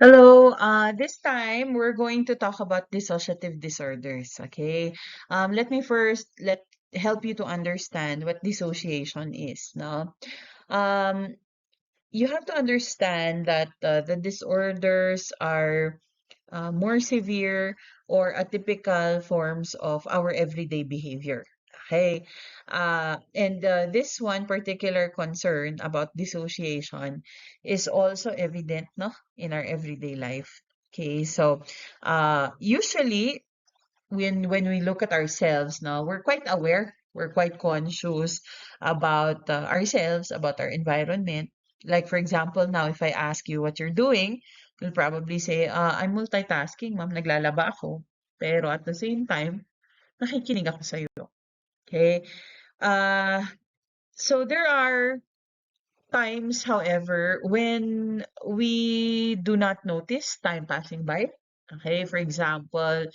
Hello, this time we're going to talk about dissociative disorders, okay? Let me first help you to understand what dissociation is, no? Um, you have to understand that the disorders are more severe or atypical forms of our everyday behavior. Okay. And this one particular concern about dissociation is also evident, no, in our everyday life. Okay. So usually when we look at ourselves now, we're quite aware, we're quite conscious about ourselves, about our environment. Like for example, now if I ask you what you're doing, you'll probably say, I'm multitasking, ma'am, naglalaba ako. Pero at the same time, nakikinig ako sa'yo. Okay? Uh, so there are times, however, when we do not notice time passing by. Okay, for example,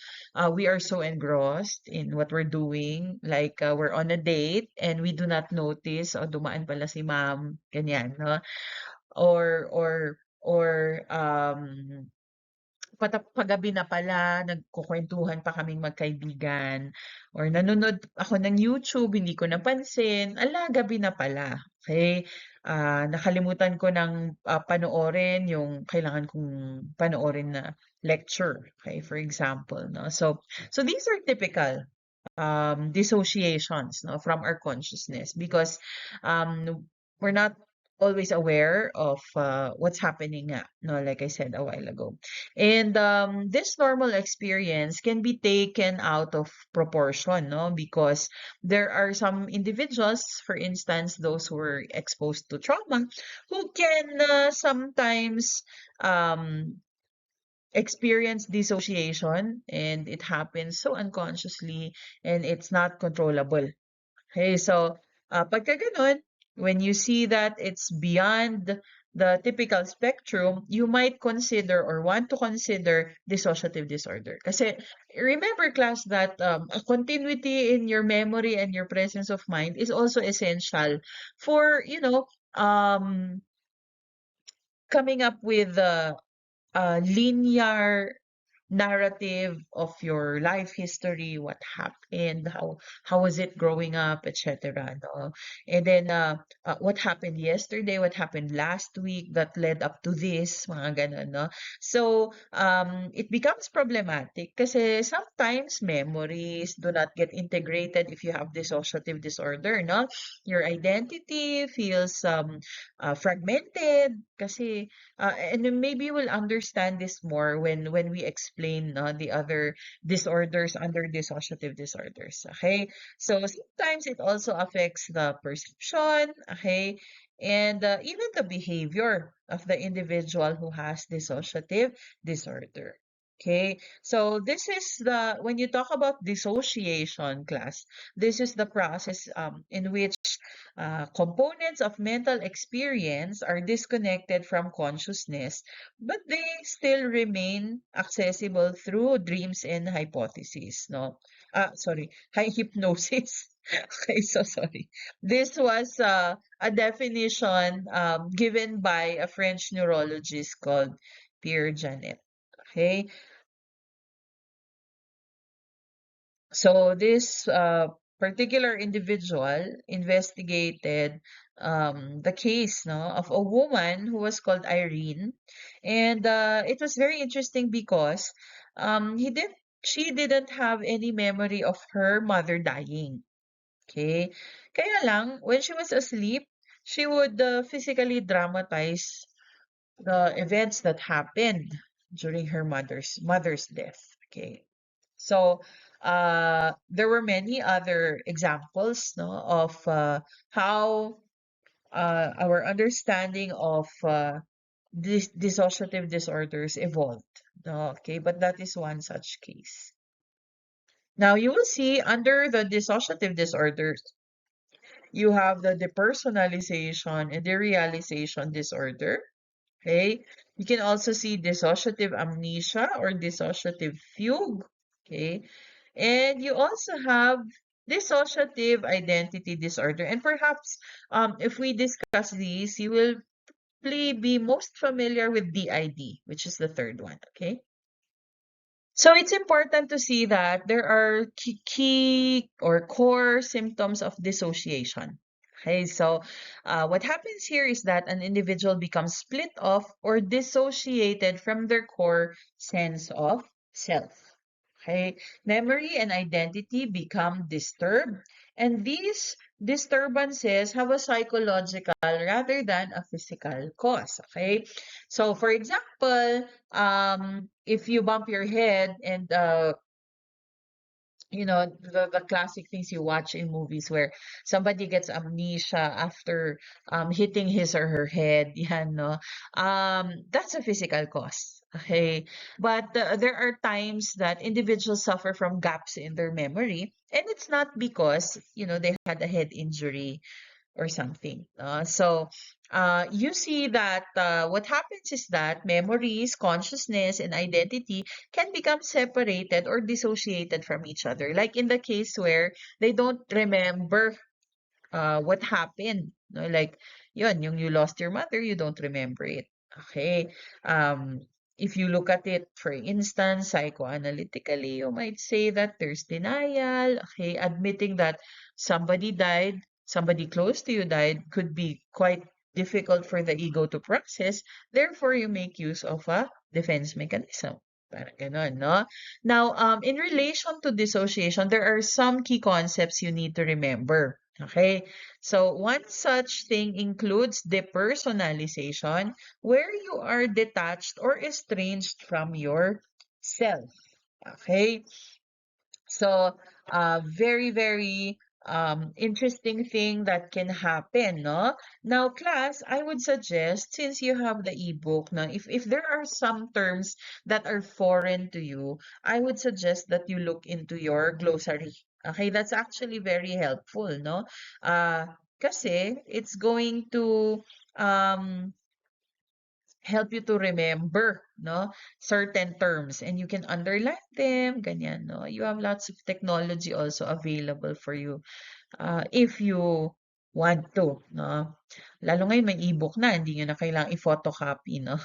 we are so engrossed in what we're doing, like we're on a date and we do not notice, oh, dumaan pala si ma'am, ganyan, no? Or pagabi na pala, nagkukwentuhan pa kaming magkaibigan, or nanonood ako ng YouTube, hindi ko napansin, ala, gabi na pala. Okay? Nakalimutan ko ng panoorin yung kailangan kong panoorin na lecture. Okay, for example, no? So these are typical dissociations, no, from our consciousness because we're not always aware of what's happening, no, like I said a while ago. And this normal experience can be taken out of proportion, no, because there are some individuals, for instance, those who were exposed to trauma, who can sometimes um, experience dissociation, and it happens so unconsciously and it's not controllable. Okay, so pagka ganun, when you see that it's beyond the typical spectrum, you might consider or want to consider dissociative disorder. Kasi remember, class, that a continuity in your memory and your presence of mind is also essential for, coming up with a linear narrative of your life history, what happened, how was it growing up, etc. No? And then what happened yesterday, what happened last week that led up to this, mga ganun, no? So it becomes problematic kasi sometimes memories do not get integrated if you have dissociative disorder, no? Your identity feels fragmented kasi and then maybe we'll understand this more when we explain the other disorders under dissociative disorders. Okay, so sometimes it also affects the perception. Okay, and even the behavior of the individual who has dissociative disorder. Okay, so this is when you talk about dissociation, class, this is the process in which components of mental experience are disconnected from consciousness, but they still remain accessible through dreams and hypotheses. No, sorry, hypnosis. Okay, so sorry. This was a definition given by a French neurologist called Pierre Janet. Okay, so this particular individual investigated the case, no, of a woman who was called Irene, and it was very interesting because she didn't have any memory of her mother dying. Okay, kaya lang when she was asleep, she would physically dramatize the events that happened during her mother's death. Okay. So there were many other examples, no, of how our understanding of dissociative disorders evolved. No, okay, but that is one such case. Now you will see under the dissociative disorders, you have the depersonalization and derealization disorder. Okay, you can also see dissociative amnesia or dissociative fugue. Okay, and you also have dissociative identity disorder. And perhaps if we discuss these, you will probably be most familiar with DID, which is the third one, okay? So it's important to see that there are key or core symptoms of dissociation. Okay, so what happens here is that an individual becomes split off or dissociated from their core sense of self. Okay, memory and identity become disturbed, and these disturbances have a psychological rather than a physical cause. Okay, so for example, if you bump your head and the classic things you watch in movies where somebody gets amnesia after hitting his or her head, yan, no? That's a physical cause. Okay, but there are times that individuals suffer from gaps in their memory, and it's not because they had a head injury or something. You see that what happens is that memories, consciousness, and identity can become separated or dissociated from each other. Like in the case where they don't remember what happened. No? Like, yung you lost your mother, you don't remember it. Okay. Um, if you look at it, for instance, psychoanalytically, you might say that there's denial. Okay. Admitting that somebody died, somebody close to you died, could be quite difficult for the ego to process. Therefore, you make use of a defense mechanism. Parang ganon, no? Now, in relation to dissociation, there are some key concepts you need to remember. Okay, so one such thing includes depersonalization, where you are detached or estranged from your self. Okay, so very, very interesting thing that can happen, no? Now, class, I would suggest, since you have the ebook, no, if there are some terms that are foreign to you, I would suggest that you look into your glossary. Okay, that's actually very helpful, no? Kasi it's going to um help you to remember, no, certain terms, and you can underline them, ganyan, no. You have lots of technology also available for you if you want to, no. Lalo ngayon may ebook na, hindi nyo na kailangang i-photocopy, no.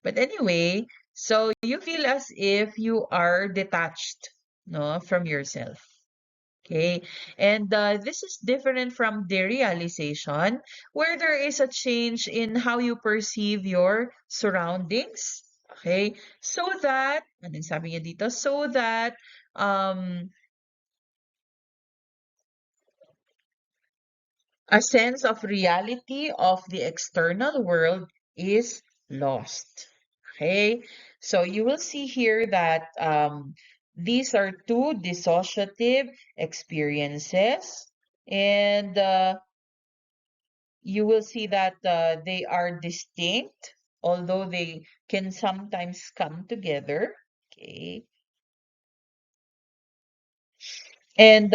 But anyway, so you feel as if you are detached, no, from yourself. Okay, and this is different from derealization, where there is a change in how you perceive your surroundings. Okay, so that, anong sabi niya dito? So that a sense of reality of the external world is lost. Okay, so you will see here that these are two dissociative experiences, and you will see that they are distinct, although they can sometimes come together. Okay, and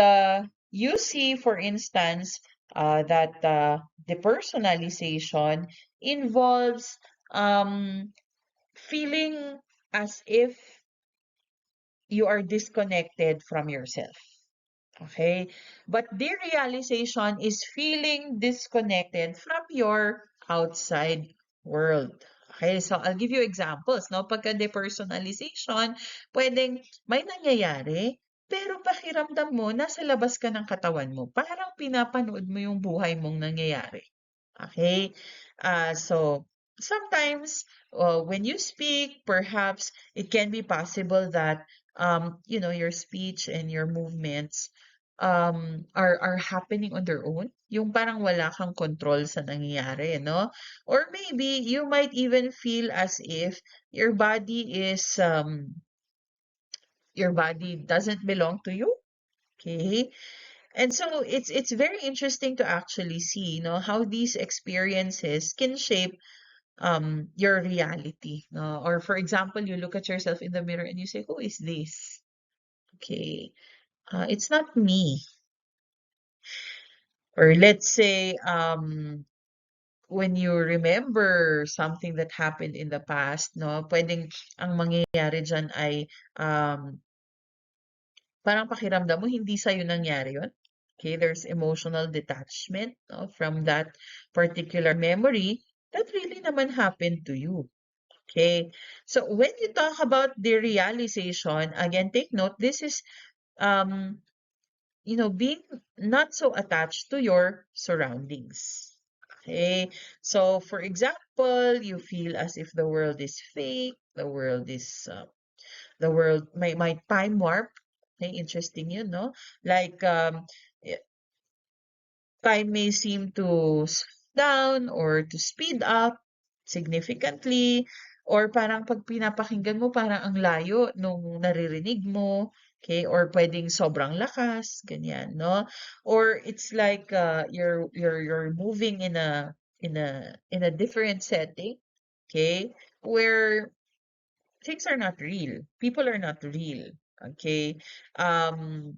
you see, for instance, that depersonalization involves feeling as if you are disconnected from yourself. Okay, but derealization is feeling disconnected from your outside world. Okay, so I'll give you examples, no? Pagka depersonalization, pwedeng may nangyayari, pero pakiramdam mo, nasa labas ka ng katawan mo. Parang pinapanood mo yung buhay mong nangyayari. Okay, so sometimes when you speak, perhaps it can be possible that your speech and your movements are happening on their own. Yung parang wala kang control sa nangyayari, no? Or maybe you might even feel as if your body doesn't belong to you. Okay? And so it's very interesting to actually see, how these experiences can shape your reality. No? Or for example, you look at yourself in the mirror and you say, "Who is this?" Okay. It's not me. Or let's say, when you remember something that happened in the past, no, pwedeng ang mangyayari dyan ay parang pakiramdam mo hindi sa'yo nangyari yun. Okay, there's emotional detachment, no, from that particular memory. that really naman happened to you. Okay. So when you talk about the realization, again, take note, this is um being not so attached to your surroundings. Okay. So for example, you feel as if the world is fake, the world my time warp. Okay, interesting, like time may seem to slow down or to speed up significantly, or parang pag pinapakinggan mo parang ang layo nung naririnig mo, okay, or pwedeng sobrang lakas, ganyan, no? Or it's like you're moving in a different setting, okay, where things are not real, people are not real, okay? Um,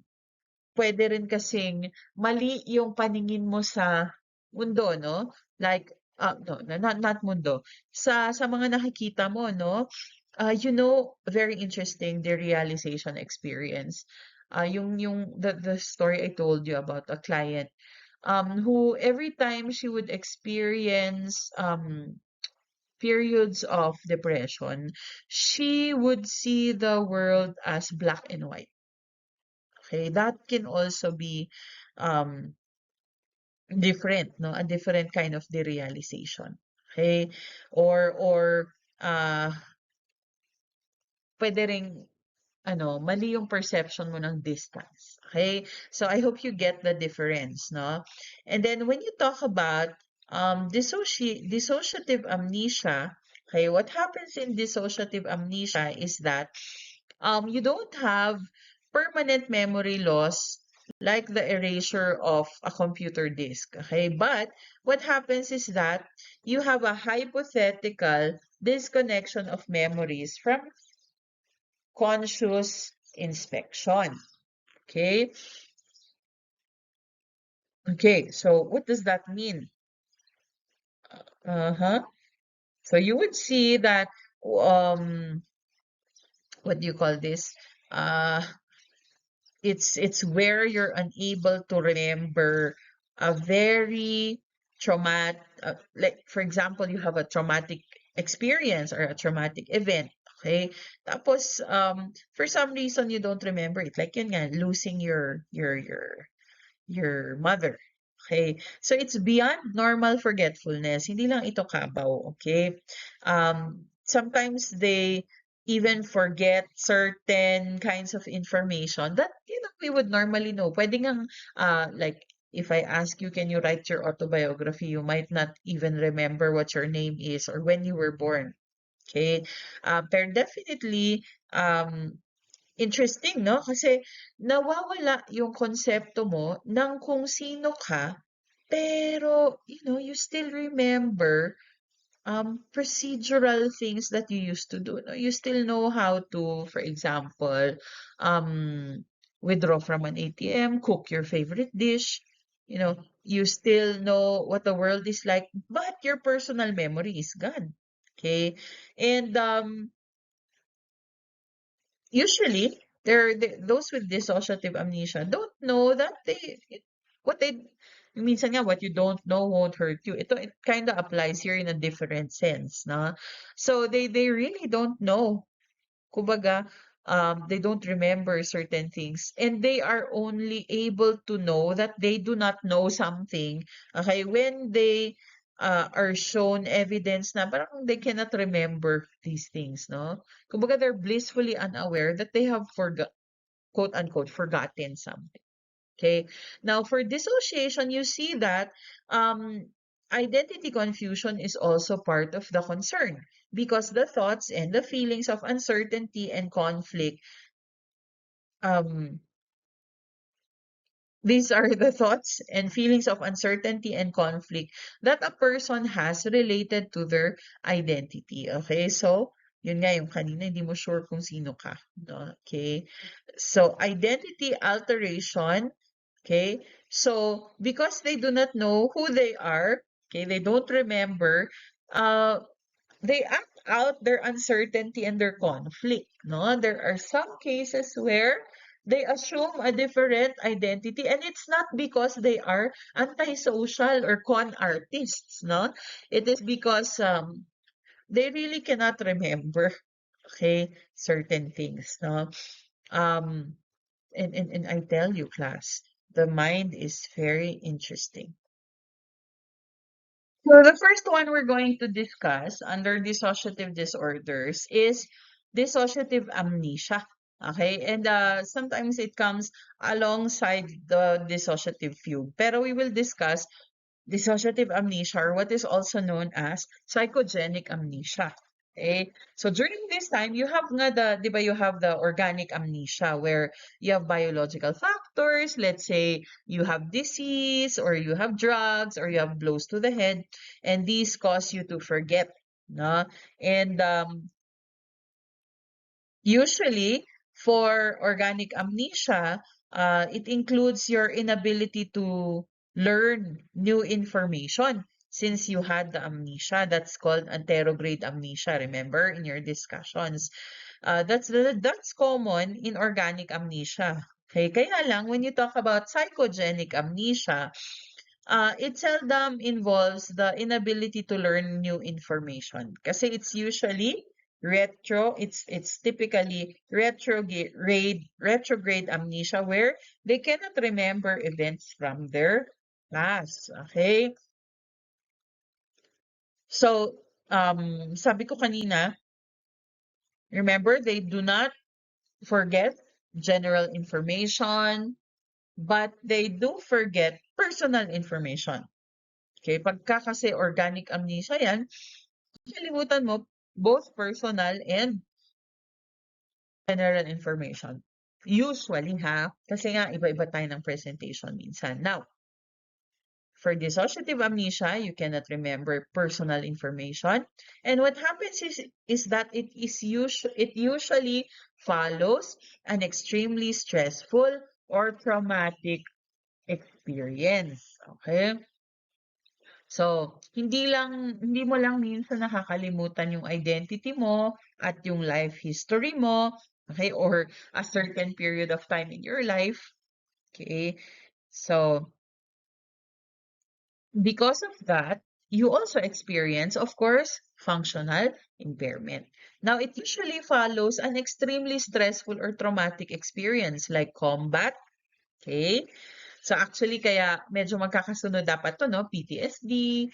Puwede rin kasing mali yung paningin mo sa mundo, 'no? Like, no, not mundo, sa mga nakikita mo, 'no? Very interesting, the realization experience. Yung the story I told you about a client, who every time she would experience, periods of depression, she would see the world as black and white. Okay, that can also be um different, no? A different kind of derealization. Okay? Or uh pwede ring mali yung perception mo ng distance. Okay? So I hope you get the difference, no? And then when you talk about dissociative amnesia, okay, what happens in dissociative amnesia is that you don't have permanent memory loss like the erasure of a computer disk. Okay, but what happens is that you have a hypothetical disconnection of memories from conscious inspection. Okay, okay, so what does that mean? Uh-huh. So you would see that um what do you call this? Uh it's where you're unable to remember a very traumatic, like for example, you have a traumatic experience or a traumatic event. Okay, tapos for some reason you don't remember it, like yun nga, losing your mother. Okay, so it's beyond normal forgetfulness, hindi lang ito kabaw. Okay, sometimes they even forget certain kinds of information that we would normally know. Pwede ngang like if I ask you, can you write your autobiography, you might not even remember what your name is or when you were born. Okay, pero definitely interesting, 'no? Kasi nawawala yung konsepto mo ng kung sino ka, pero you still remember procedural things that you used to do, no? You still know how to, for example, withdraw from an ATM, cook your favorite dish, you still know what the world is like, but your personal memory is gone. Okay? And usually those with dissociative amnesia don't know that what they minsan nga what you don't know won't hurt you. It kind of applies here in a different sense, no? So they really don't know. Kumbaga, they don't remember certain things, and they are only able to know that they do not know something, okay, when they are shown evidence na parang they cannot remember these things, no? Kumbaga, they're blissfully unaware that they have quote unquote forgotten something. Okay. Now, for dissociation, you see that um, identity confusion is also part of the concern, because the thoughts and the feelings of uncertainty and conflict, um, these are the thoughts and feelings of uncertainty and conflict that a person has related to their identity. Okay. So, yun nga yung kanina, hindi mo sure kung sino ka. No? Okay. So, identity alteration. Okay, so because they do not know who they are, okay, they don't remember, uh, they act out their uncertainty and their conflict. No, there are some cases where They assume a different identity, and it's not because they are antisocial or con artists, no? It is because they really cannot remember, okay, certain things, no? Um, and I tell you, class, the mind is very interesting. So the first one we're going to discuss under dissociative disorders is dissociative amnesia. Okay, and sometimes it comes alongside the dissociative fugue. Pero we will discuss dissociative amnesia, or what is also known as psychogenic amnesia. Okay? So during this time, you have nga the, di ba, you have the organic amnesia where you have biological factors. Let's say you have disease or you have drugs or you have blows to the head, and these cause you to forget. No? And usually, for organic amnesia, it includes your inability to learn new information since you had the amnesia. That's called anterograde amnesia, remember, in your discussions. That's common in organic amnesia. Okay, kaya lang, when you talk about psychogenic amnesia, it seldom involves the inability to learn new information. Kasi it's usually it's typically retrograde amnesia where they cannot remember events from their past. Okay? So, sabi ko kanina, remember, they do not forget general information, but they do forget personal information. Okay? Pagka kasi organic amnesia yan, kalimutan mo both personal and general information. Usually, ha? Kasi nga, iba-iba tayo ng presentation minsan. Now, for dissociative amnesia, you cannot remember personal information. And what happens is that it usually follows an extremely stressful or traumatic experience. Okay? So, hindi mo lang minsan nakakalimutan yung identity mo at yung life history mo, okay, or a certain period of time in your life, okay? So, because of that, you also experience, of course, functional impairment. Now, it usually follows an extremely stressful or traumatic experience like combat, okay? So actually kaya medyo magkakasunod dapat 'to 'no, PTSD,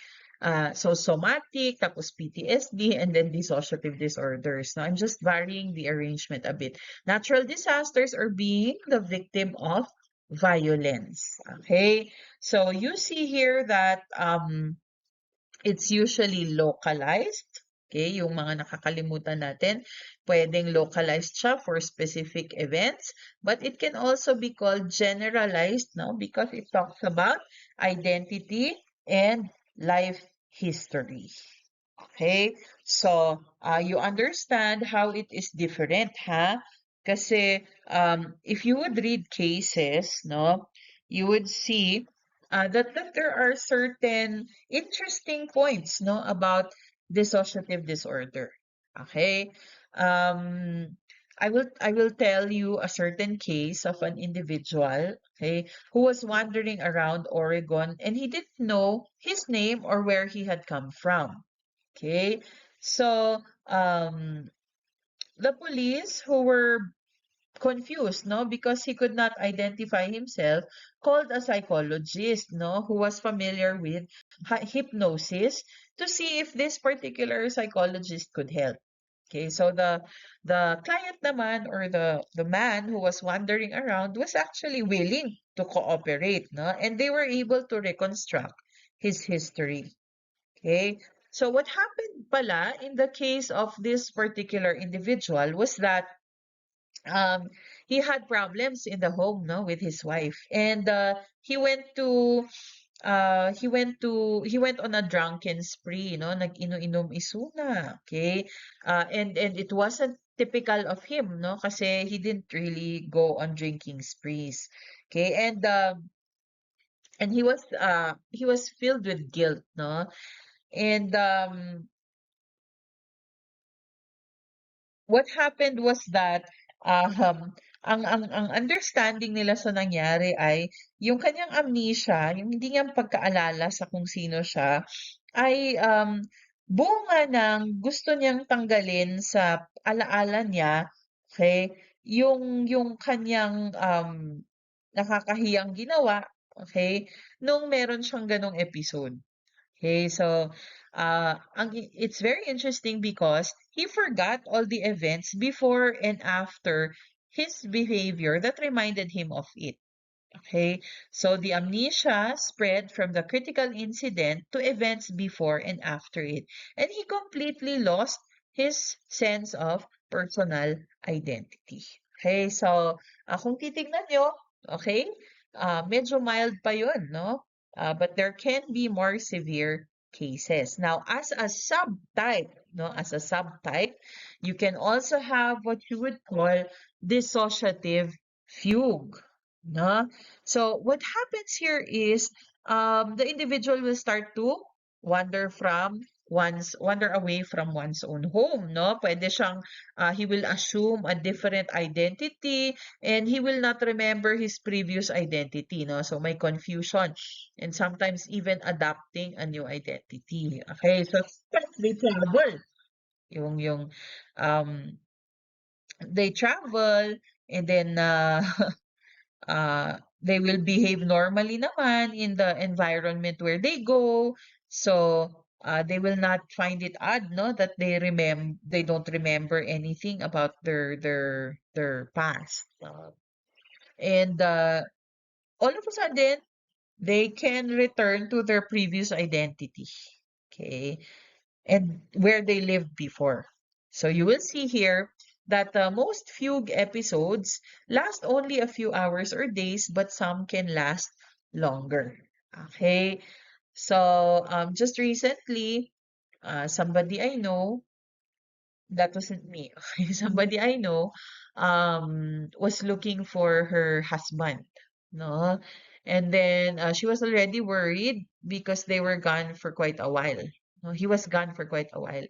so somatic, tapos PTSD, and then dissociative disorders. Now I'm just varying the arrangement a bit. Natural disasters or being the victim of violence. Okay? So you see here that it's usually localized. Okay, yung mga nakakalimutan natin, pwedeng localized siya for specific events, but it can also be called generalized, no? Because it talks about identity and life history. Okay? So, you understand how it is different, ha? Kasi, if you would read cases, no, you would see that there are certain interesting points, no, about dissociative disorder. Okay? Um, I will tell you a certain case of an individual, okay, who was wandering around Oregon and he didn't know his name or where he had come from. Okay, so the police who were confused, no, because he could not identify himself, called a psychologist, no, who was familiar with hypnosis to see if this particular psychologist could help. Okay, so the client naman or the man who was wandering around was actually willing to cooperate, no, and they were able to reconstruct his history. Okay. So what happened pala in the case of this particular individual was that um, he had problems in the home, no, with his wife, and he went on a drunken spree, no, nag-inom-inom isuna, okay, and it wasn't typical of him, no, kasi he didn't really go on drinking sprees, okay, and he was filled with guilt, no, and what happened was that ang understanding nila sa nangyari ay yung kanyang amnesia, yung hindi niya pagkaalala sa kung sino siya, ay bunga ng gusto niyang tanggalin sa alaala niya, okay, yung kanyang nakakahiyang ginawa, okay, nung meron siyang ganong episode. Okay, so it's very interesting because he forgot all the events before and after his behavior that reminded him of it. Okay, so the amnesia spread from the critical incident to events before and after it, and he completely lost his sense of personal identity. Okay, so kung titignan nyo, okay, medyo mild pa yun, no? But there can be more severe cases. Now, as a subtype, no, as a subtype, you can also have what you would call dissociative fugue. No? So what happens here is the individual will start to wander away from one's own home, no? Pwede siyang he will assume a different identity and he will not remember his previous identity, no? So may confusion and sometimes even adapting a new identity. Okay, so they travel. Yung um they travel and then they will behave normally naman in the environment where they go. So they will not find it odd, no, that they don't remember anything about their past. And all of a sudden, they can return to their previous identity. Okay, and where they lived before. So you will see here that most fugue episodes last only a few hours or days, but some can last longer. Okay, so just recently, somebody I know, that wasn't me. Okay, somebody I know was looking for her husband, no? And then she was already worried because they were gone for quite a while. No, he was gone for quite a while.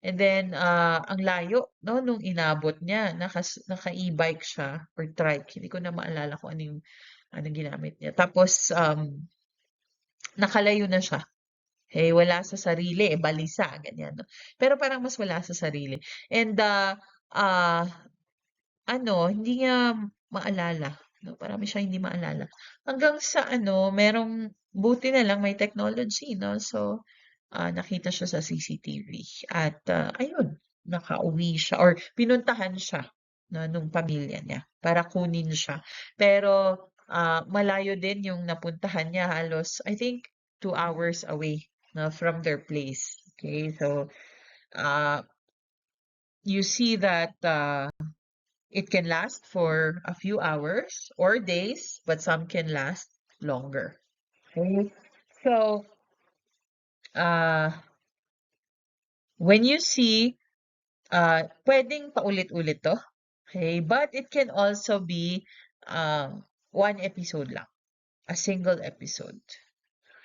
And then ang layo, no, nung inabot niya, naka-e-bike siya or trike. Hindi ko na maalala kung anong ginamit niya. Tapos nakalayo na siya. Eh, wala sa sarili, eh, balisa, ganyan, no? Pero parang mas wala sa sarili. And ah, hindi niya maalala, no? Marami siyang hindi maalala. Hanggang sa merong, buti na lang may technology, no? So, nakita siya sa CCTV at ayun, nakauwi siya or pinuntahan siya, no, nung pamilya niya para kunin siya. Pero malayo din yung napuntahan niya, halos I think 2 hours away, no, from their place. Okay, so uh, you see that it can last for a few hours or days, but some can last longer. Okay, so uh, when you see puwedeng paulit-ulit 'to, okay? But it can also be, one episode lang, a single episode,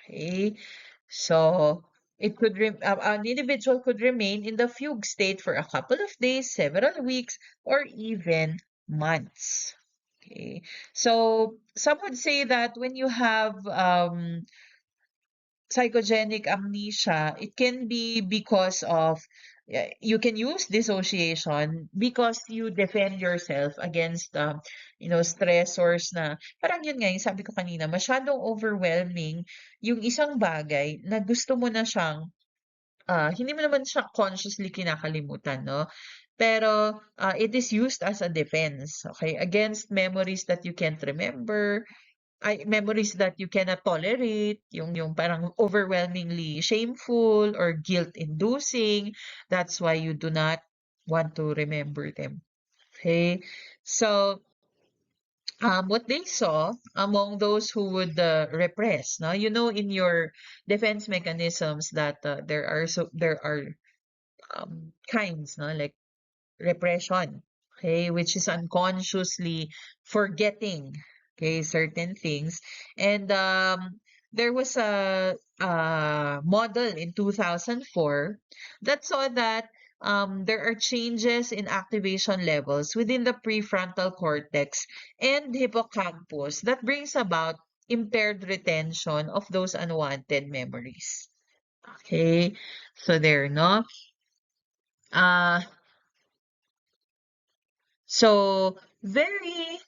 okay? So, an individual could remain in the fugue state for a couple of days, several weeks, or even months, okay? So, some would say that when you have, psychogenic amnesia, it can be because of you can use dissociation because you defend yourself against stressors na parang yun nga yung sabi ko kanina, masyadong overwhelming yung isang bagay na gusto mo na siyang hindi mo naman siya consciously kinakalimutan, no? Pero it is used as a defense, okay, against memories that you can't remember, ay memories that you cannot tolerate, yung parang overwhelmingly shameful or guilt-inducing. That's why you do not want to remember them. Okay? So, what they saw among those who would repress, no? You know, in your defense mechanisms that there are kinds, no? Like repression, okay, which is unconsciously forgetting, okay, certain things. And there was a model in 2004 that saw that there are changes in activation levels within the prefrontal cortex and hippocampus that brings about impaired retention of those unwanted memories. Okay, so there, no? Uh, so very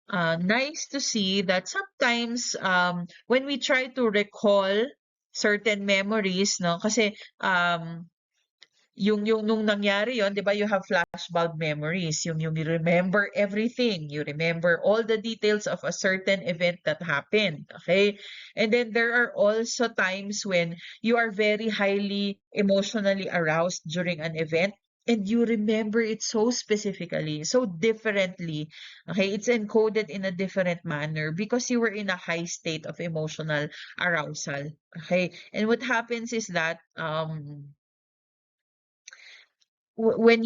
nice to see that sometimes when we try to recall certain memories, no? Kasi yung nung nangyari yon, 'di ba, you have flashbulb memories, yung you remember everything, you remember all the details of a certain event that happened, okay? And then there are also times when you are very highly emotionally aroused during an event and you remember it so specifically, so differently, okay? It's encoded in a different manner because you were in a high state of emotional arousal, okay? And what happens is that when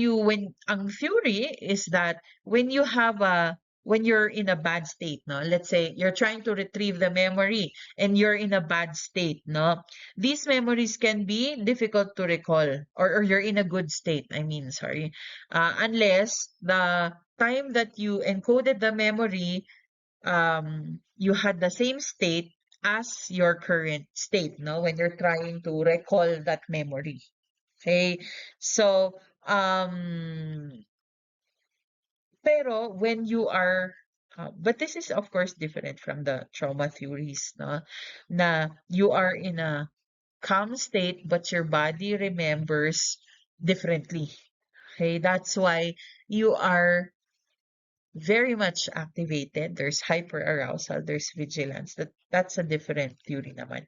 ang theory is that when you have a when you're in a bad state, no, let's say you're trying to retrieve the memory and you're in a bad state, no, these memories can be difficult to recall, or you're in a good state, I mean, sorry, unless the time that you encoded the memory, you had the same state as your current state, no, when you're trying to recall that memory. Okay, so pero when you are, but this is of course different from the trauma theories, no? Na you are in a calm state, but your body remembers differently. Okay, that's why you are very much activated. There's hyperarousal, there's vigilance. That's a different theory naman.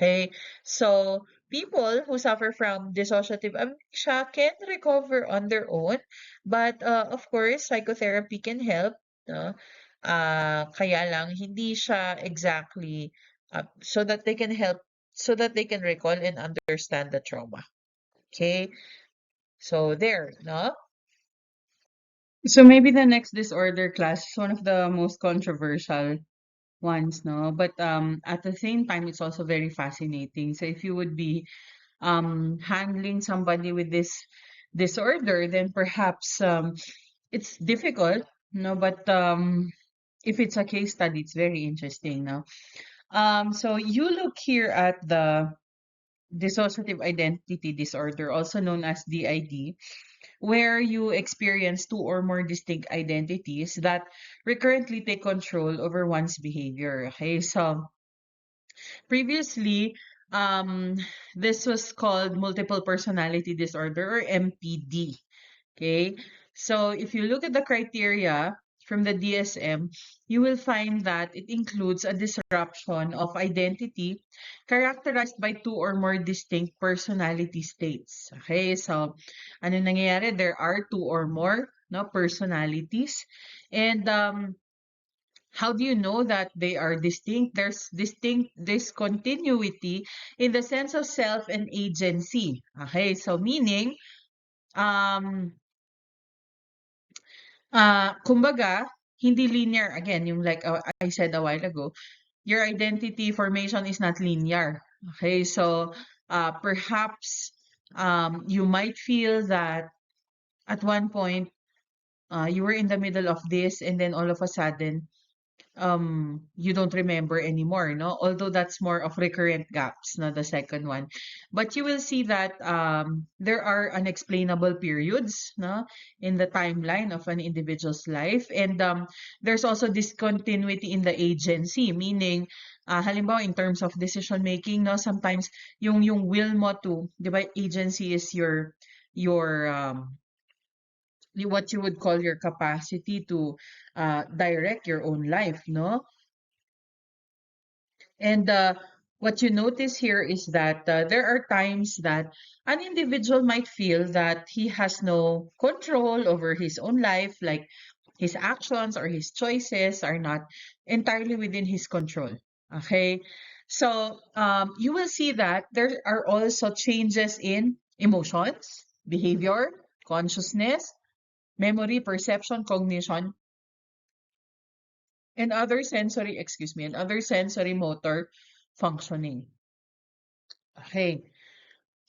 Okay, so people who suffer from dissociative amnesia can recover on their own, but of course, psychotherapy can help. No? Kaya lang hindi siya exactly so that they can help, so that they can recall and understand the trauma. Okay, so there, no? So maybe the next disorder class is one of the most controversial ones, no? But at the same time, it's also very fascinating. So if you would be handling somebody with this disorder, then perhaps it's difficult, no? But if it's a case study, it's very interesting, no? So you look here at the dissociative identity disorder, also known as DID, where you experience two or more distinct identities that recurrently take control over one's behavior. Okay, so previously, um, this was called multiple personality disorder, or MPD. Okay, so if you look at the criteria from the DSM, you will find that it includes a disruption of identity characterized by two or more distinct personality states. Okay, so ano nangyayari? There are two or more, no, personalities, and how do you know that they are distinct? There's distinct discontinuity in the sense of self and agency. Okay, so meaning um kumbaga, hindi linear. Again, yung like I said a while ago, your identity formation is not linear. Okay, so perhaps you might feel that at one point you were in the middle of this, and then all of a sudden you don't remember anymore, no, although that's more of recurrent gaps, not the second one. But you will see that there are unexplainable periods, no, in the timeline of an individual's life, and there's also discontinuity in the agency, meaning halimbawa in terms of decision making, no, sometimes yung will mo to, di ba, agency is your what you would call your capacity to direct your own life, no? And what you notice here is that there are times that an individual might feel that he has no control over his own life, like his actions or his choices are not entirely within his control. Okay. So you will see that there are also changes in emotions, behavior, consciousness, memory, perception, cognition, and other sensory, excuse me, and other sensory motor functioning. Okay.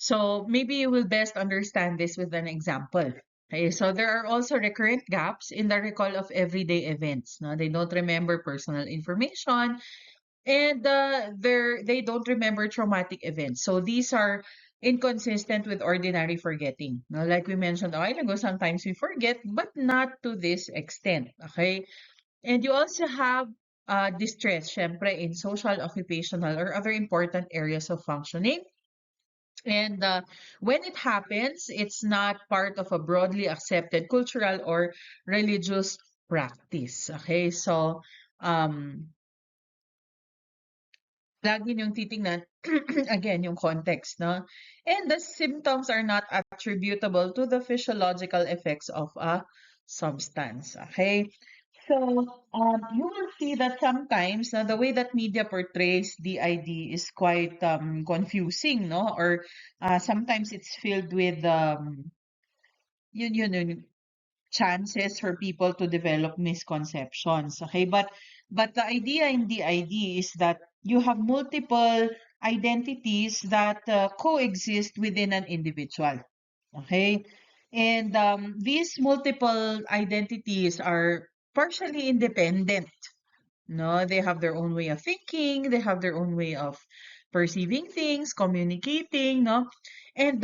So maybe you will best understand this with an example. Okay, so there are also recurrent gaps in the recall of everyday events. No, they don't remember personal information, and they don't remember traumatic events. So these are inconsistent with ordinary forgetting. No, like we mentioned a while ago, sometimes we forget, but not to this extent. Okay, and you also have distress, syempre, in social, occupational, or other important areas of functioning. And when it happens, it's not part of a broadly accepted cultural or religious practice. Okay, so um, lagi niyong titingnan, again, yung context, no? And the symptoms are not attributable to the physiological effects of a substance. Okay, so you will see that sometimes the way that media portrays DID is quite confusing, no? Or sometimes it's filled with yun, chances for people to develop misconceptions. Okay, but the idea in DID is that you have multiple identities that coexist within an individual. Okay, and these multiple identities are partially independent. No, they have their own way of thinking, they have their own way of perceiving things, communicating, no, and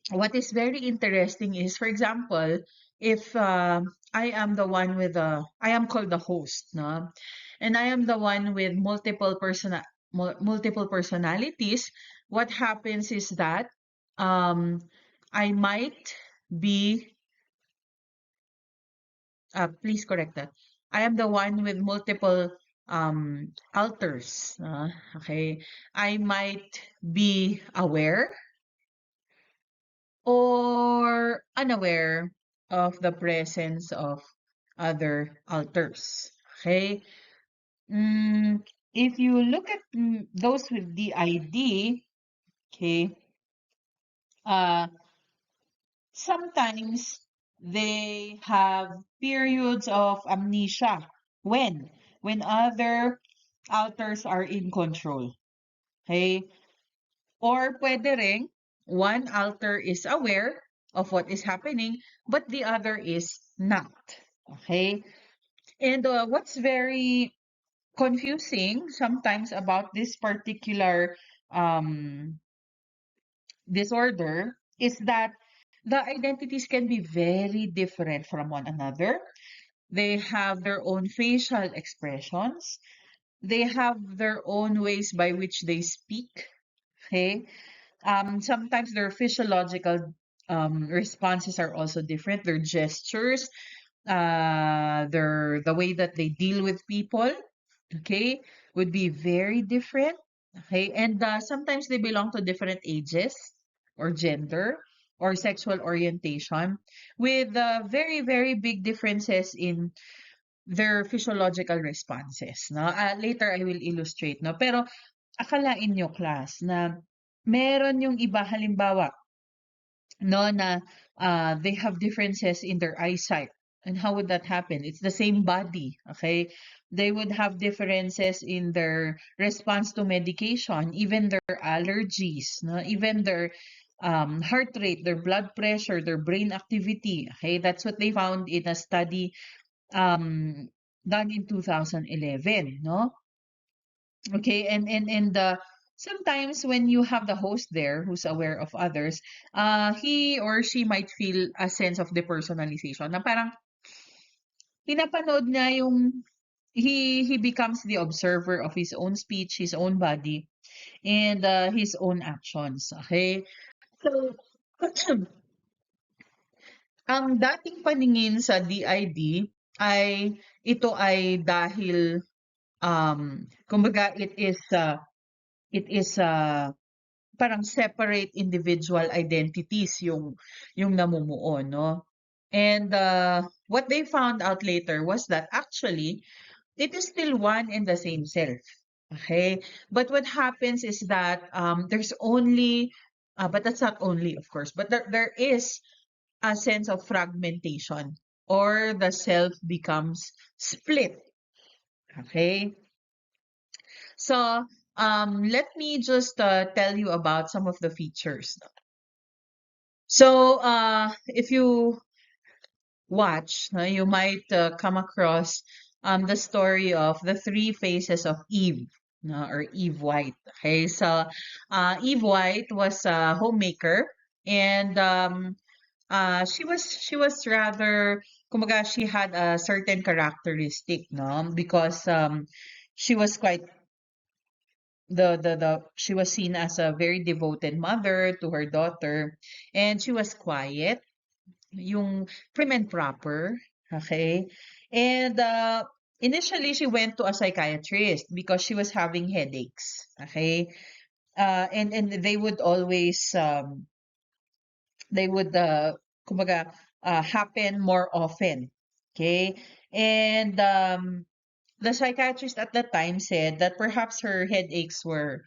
what is very interesting is, for example, if I am the one with I am called the host, no, and I am the one with multiple personalities. What happens is that um, I might be, please correct that. I am the one with multiple alters. Okay, I might be aware or unaware of the presence of other alters. Okay. Mm, if you look at those with DID, okay, uh, sometimes they have periods of amnesia. When? When other alters are in control. Okay. Or pwede ring, one alter is aware of what is happening, but the other is not. Okay? And what's very confusing sometimes about this particular um, disorder is that the identities can be very different from one another. They have their own facial expressions. They have their own ways by which they speak. Okay? Sometimes their physiological responses are also different. Their gestures, the way that they deal with people, okay, would be very different. Okay, and sometimes they belong to different ages or gender or sexual orientation with very, very big differences in their physiological responses. No? Later, I will illustrate. No? Pero akalain nyo, class, na meron yung iba, halimbawa, no, na they have differences in their eyesight. And how would that happen? It's the same body, okay? They would have differences in their response to medication, even their allergies, no? Even their heart rate, their blood pressure, their brain activity, okay? That's what they found in a study done in 2011, no? Okay, and sometimes when you have the host there who's aware of others, he or she might feel a sense of depersonalization na parang pinapanood niya yung he becomes the observer of his own speech, his own body, and his own actions. Okay? So, ang dating paningin sa DID ay ito ay dahil kumbaga it is parang separate individual identities yung namumuo, no? And what they found out later was that actually it is still one and the same self. Okay, but what happens is that there's only, but that's not only, of course, but there is a sense of fragmentation or the self becomes split. Okay, so let me just tell you about some of the features. So, if you watch, you might come across the story of the three faces of Eve, no, or Eve White. Okay, so Eve White was a homemaker, and she was rather, kumbaga, she had a certain characteristic, no, because she was quite the she was seen as a very devoted mother to her daughter, and she was quiet, yung prim and proper, okay? And initially she went to a psychiatrist because she was having headaches, okay? And they would always they would kumbaga happen more often, okay? And the psychiatrist at that time said that perhaps her headaches were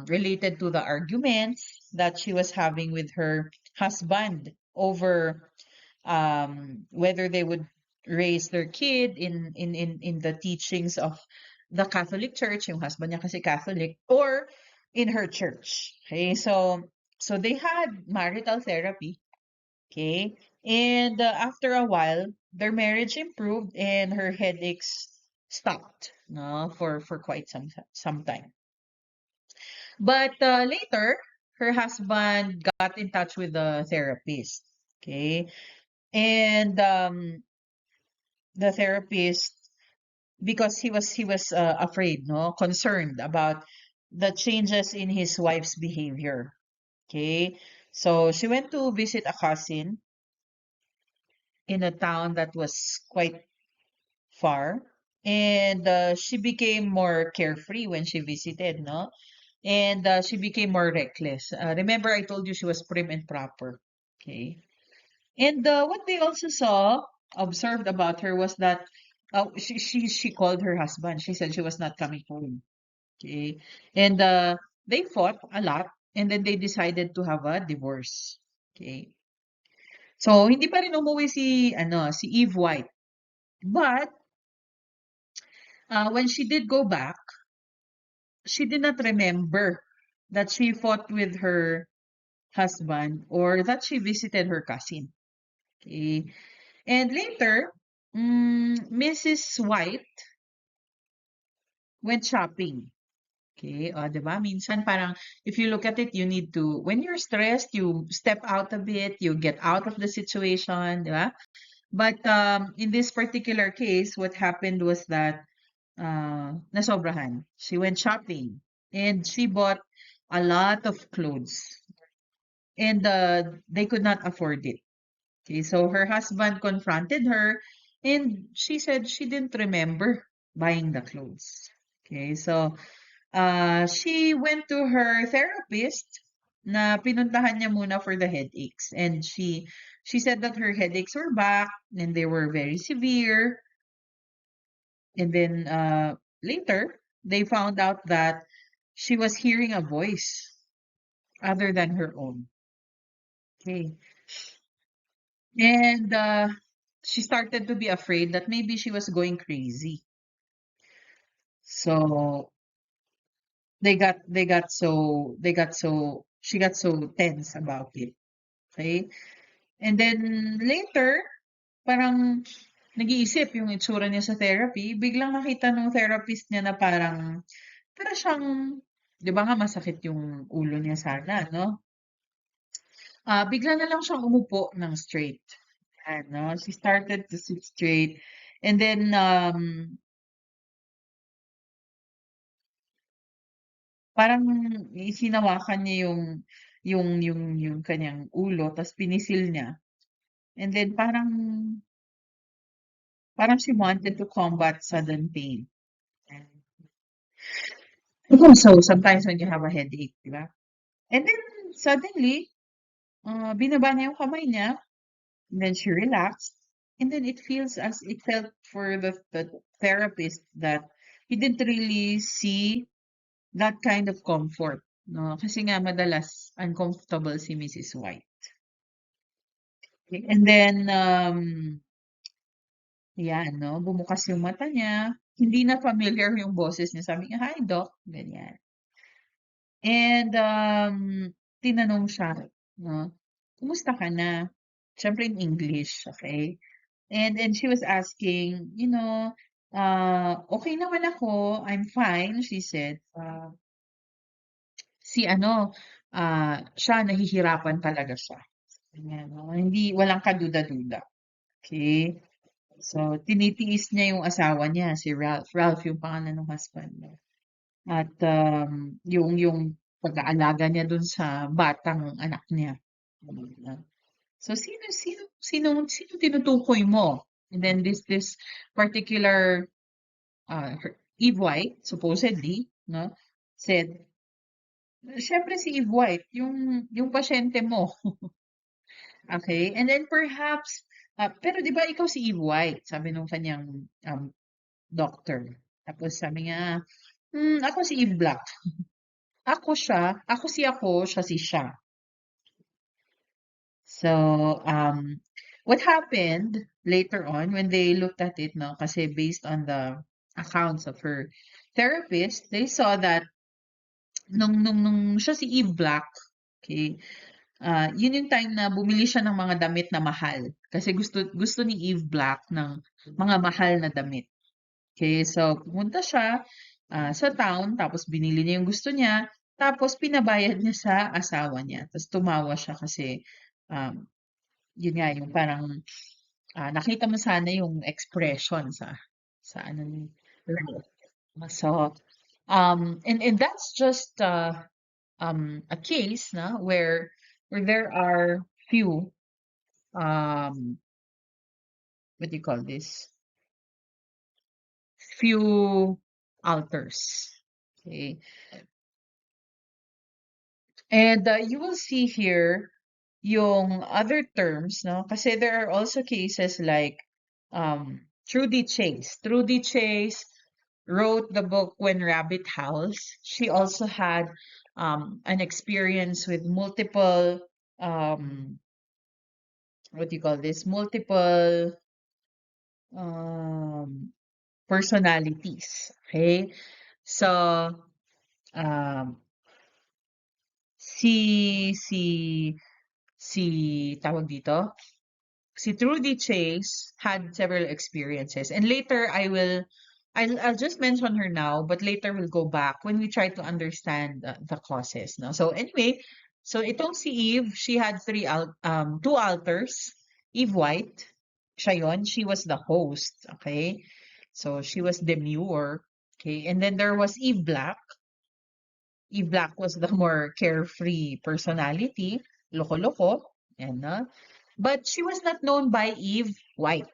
related to the arguments that she was having with her husband over whether they would raise their kid in the teachings of the Catholic Church, yung husband niya kasi Catholic, or in her church. Okay, so they had marital therapy. Okay, and after a while, their marriage improved and her headaches stopped, no, for quite some time. But later, her husband got in touch with the therapist. Okay, and the therapist, because he was afraid, no, concerned about the changes in his wife's behavior. Okay, so she went to visit a cousin in a town that was quite far, and she became more carefree when she visited, no, and she became more reckless. Remember, I told you she was prim and proper. Okay, and what they also observed about her was that she called her husband. She said she was not coming home. Okay. And they fought a lot, and then they decided to have a divorce. Okay. So hindi pa rin umuwi si Eve White. But when she did go back, she did not remember that she fought with her husband or that she visited her cousin. Okay. And later, Mrs. White went shopping. Okay, 'di ba? Minsan parang if you look at it, you need to, when you're stressed, you step out a bit, you get out of the situation, 'di ba? But in this particular case, what happened was that nasobrahan. She went shopping and she bought a lot of clothes, and they could not afford it. Okay, so her husband confronted her, and she said she didn't remember buying the clothes. Okay, so she went to her therapist na pinuntahan niya muna for the headaches. And she said that her headaches were back and they were very severe. And then later, they found out that she was hearing a voice other than her own. Okay. And she started to be afraid that maybe she was going crazy. So she got so tense about it. Okay? And then later, parang nag-iisip yung itsura niya sa therapy, biglang nakita nung therapist niya na parang para siyang, 'di ba nga masakit yung ulo niya sana, no? Bigla na lang siyang umupo ng straight. Ano, she started to sit straight. And then parang hinawakan niya yung kanyang ulo, tas pinisil niya. And then parang she wanted to combat sudden pain. So sometimes when you have a headache, di ba? And then suddenly, binaba niya yung kamay niya, and then she relaxed, and then it felt for the therapist that he didn't really see that kind of comfort, no? Kasi nga madalas uncomfortable si Mrs. White. Okay. And then, yan, no? Bumukas yung mata niya. hindi na familiar yung boses niya. Sabi niya, "Hi, Doc." Ganyan. And, tinanong siya, 'no, "Kumusta ka na?" Siyempre in English, okay? And she was asking, "Okay naman ako, I'm fine," she said. Si ano, siya nahihirapan talaga siya. Ganyan, 'no, hindi walang kaduda-duda, okay. So, tinitiis niya yung asawa niya, si Ralph. Ralph yung pangalan ng husband niya. At, yung pag-aalaga niya dun sa batang anak niya. So, sino tinutukoy mo? And then this particular, Eve White, supposedly, no, said, "Siyempre si Eve White, yung pasyente mo." Okay? And then perhaps, pero 'di ba ikaw si Eve White, sabi nung kanyang doctor. Tapos sabi niya, ako si Eve Black. Ako, siya si siya. So, what happened later on when they looked at it, no, kasi based on the accounts of her therapist, they saw that nung siya si Eve Black, okay, yun yung time na bumili siya ng mga damit na mahal. Kasi gusto gusto ni Eve Black ng mga mahal na damit. Okay, so pumunta siya sa town, tapos binili niya yung gusto niya, tapos pinabayad niya sa asawa niya. Tapos tumawa siya kasi um, yun nga, yung parang nakita mo sana yung expression sa ano ni Ralph. So, and that's just a case na where there are few um what do you call this? Few alters. Okay. And you will see here yung other terms, no? Kasi there are also cases like Trudy Chase. Trudy Chase wrote the book When Rabbit Howls. She also had an experience with multiple um, what do you call this? Multiple um, personalities. Okay? So, um, si, si, si, tawag dito, si Trudy Chase had several experiences. And later I'll just mention her now, but later we'll go back when we try to understand the causes. No? So anyway, so itong si Eve, she had two alters. Eve White, siya yun, she was the host, okay? So she was demure, okay? And then there was Eve Black. Eve Black was the more carefree personality, loko-loko, and but she was not known by Eve White.